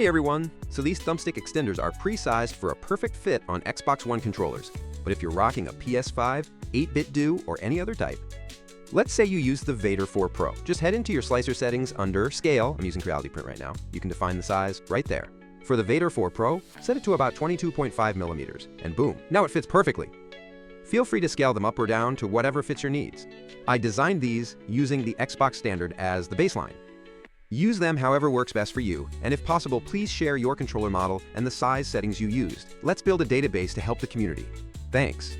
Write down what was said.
Hey everyone! So these thumbstick extenders are pre-sized for a perfect fit on Xbox One controllers. But if you're rocking a PS5, 8-bit do, or any other type, let's say you use the Vader 4 Pro. Just head into your slicer settings under Scale. I'm using Reality Print right now. You can define the size right there. For the Vader 4 Pro, set it to about 22.5 millimeters, and boom, now it fits perfectly. Feel free to scale them up or down to whatever fits your needs. I designed these using the Xbox standard as the baseline. Use them however works best for you, and if possible, please share your controller model and the size settings you used. Let's build a database to help the community. Thanks.